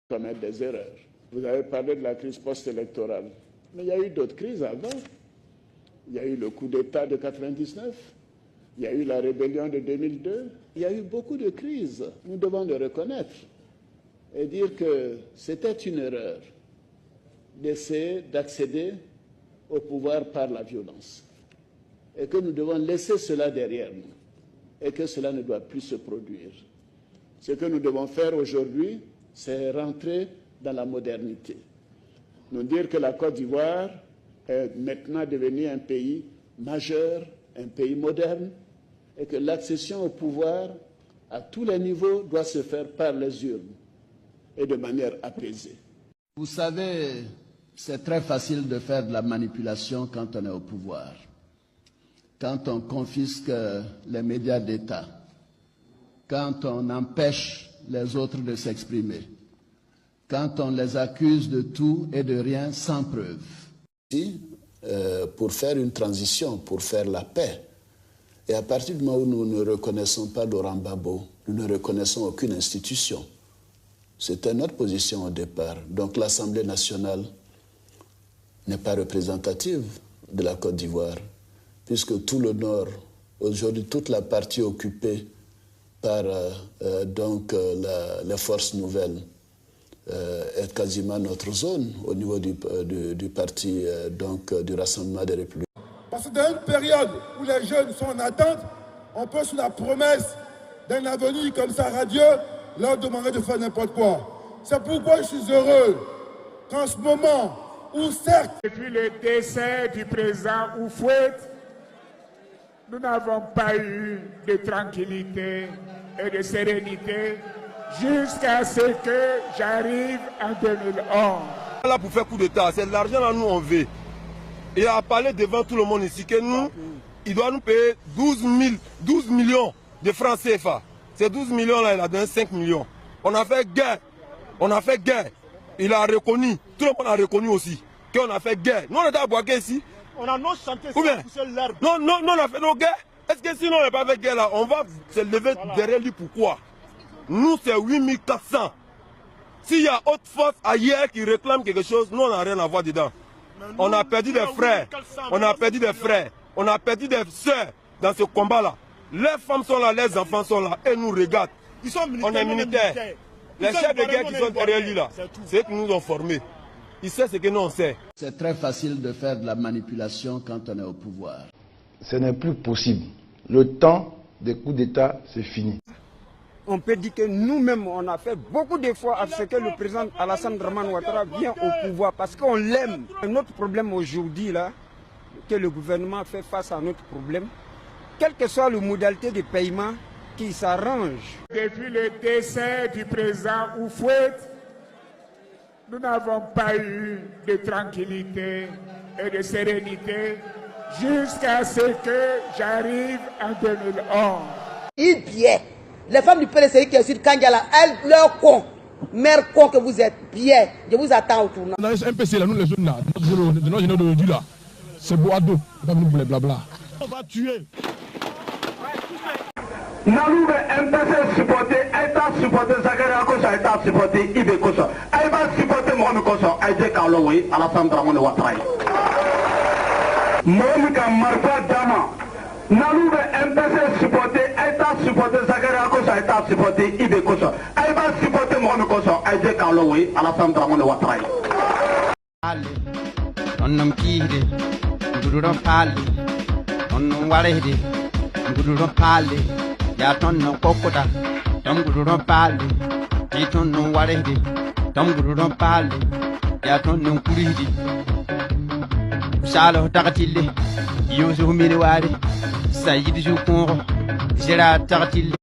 commettre des erreurs. Vous avez parlé de la crise post-électorale, mais il y a eu d'autres crises avant. Il y a eu le coup d'État de 1999, il y a eu la rébellion de 2002, il y a eu beaucoup de crises. Nous devons le reconnaître et dire que c'était une erreur d'essayer d'accéder au pouvoir par la violence et que nous devons laisser cela derrière nous et que cela ne doit plus se produire. Ce que nous devons faire aujourd'hui, c'est rentrer dans la modernité. Nous dire que la Côte d'Ivoire est maintenant devenue un pays majeur, un pays moderne, et que l'accession au pouvoir à tous les niveaux doit se faire par les urnes et de manière apaisée. Vous savez, c'est très facile de faire de la manipulation quand on est au pouvoir. Quand on confisque les médias d'État, quand on empêche les autres de s'exprimer, quand on les accuse de tout et de rien sans preuve. Pour faire une transition, pour faire la paix, et à partir du moment où nous ne reconnaissons pas Laurent Gbagbo, nous ne reconnaissons aucune institution. C'était notre position au départ. Donc l'Assemblée nationale n'est pas représentative de la Côte d'Ivoire, puisque tout le Nord, aujourd'hui toute la partie occupée par les forces nouvelles, est quasiment notre zone au niveau du parti du Rassemblement des Républicains. Parce que dans une période où les jeunes sont en attente, on peut sur la promesse d'un avenir comme ça radieux, leur demander de faire n'importe quoi. C'est pourquoi je suis heureux qu'en ce moment où certes... Depuis le décès du président Houphouët, nous n'avons pas eu de tranquillité et de sérénité jusqu'à ce que j'arrive en 2011. Là pour faire coup d'État, c'est l'argent là nous on veut. Il a parlé devant tout le monde ici que nous, il doit nous payer 12 millions de francs CFA. Ces 12 millions là, il a donné 5 millions. On a fait guerre. Il a reconnu, tout le monde a reconnu aussi qu'on a fait guerre. Nous on était à Boaké ici. On a nos chantiers, non, on a fait nos guerres. Est-ce que sinon on n'a pas fait guerre là, on va se lever derrière lui pourquoi? Nous, c'est 8400. S'il y a autre force ailleurs qui réclame quelque chose, nous, on n'a rien à voir dedans. On a perdu des frères, on a perdu des frères, on a perdu des soeurs dans ce combat-là. Les femmes sont là, les enfants sont là, et nous regardent. On est militaires. Les chefs de guerre qui sont derrière lui là, c'est eux qui nous ont formés. Ils savent ce que nous on sait. C'est très facile de faire de la manipulation quand on est au pouvoir. Ce n'est plus possible. Le temps des coups d'État, c'est fini. On peut dire que nous-mêmes, on a fait beaucoup d'efforts à ce que le président Alassane Dramane Ouattara vienne au pouvoir parce qu'on l'aime. Notre problème aujourd'hui, là, que le gouvernement fait face à notre problème, quelle que soit la modalité de paiement, qui s'arrange. Depuis le décès du président Houphouët, nous n'avons pas eu de tranquillité et de sérénité jusqu'à ce que j'arrive en 2011. Il biais. Les femmes du PLCI qui sont sur Kandiala, elles, leur con, mère con que vous êtes, bien. Je vous attends au tournant. Dans les MPC, là, nous les jeunes là, de nos généraux d'aujourd'hui là, c'est Boado, pas nous pour les blabla. On va tuer. Nalou MPC supporter, État supporter, Zakaria Kosa, État supporter, Ibe Kosa. Elle va supporter Mohamed Kosa, Aïdé Karloui, Alassane Dramane Ouattara. Mohamed Marfa Dama. Nalou MPC supporter, État supporter, Zakaria Kosa, État supporter, Ibe Kosa. Elle va supporter Mohamed Kosa, Aïdé Karloui, Alassane Dramane Ouattara. On nom kihde, Guru Pali, on nom Walehde, Guru Pali. Ya ton no kokota, tom guru no pali. Ya ton no warehdi, tom guru no pali. Ya ton no kurihdi. Salo takatille, yosu humiri wari. Sayidi jukuro, jera takatille.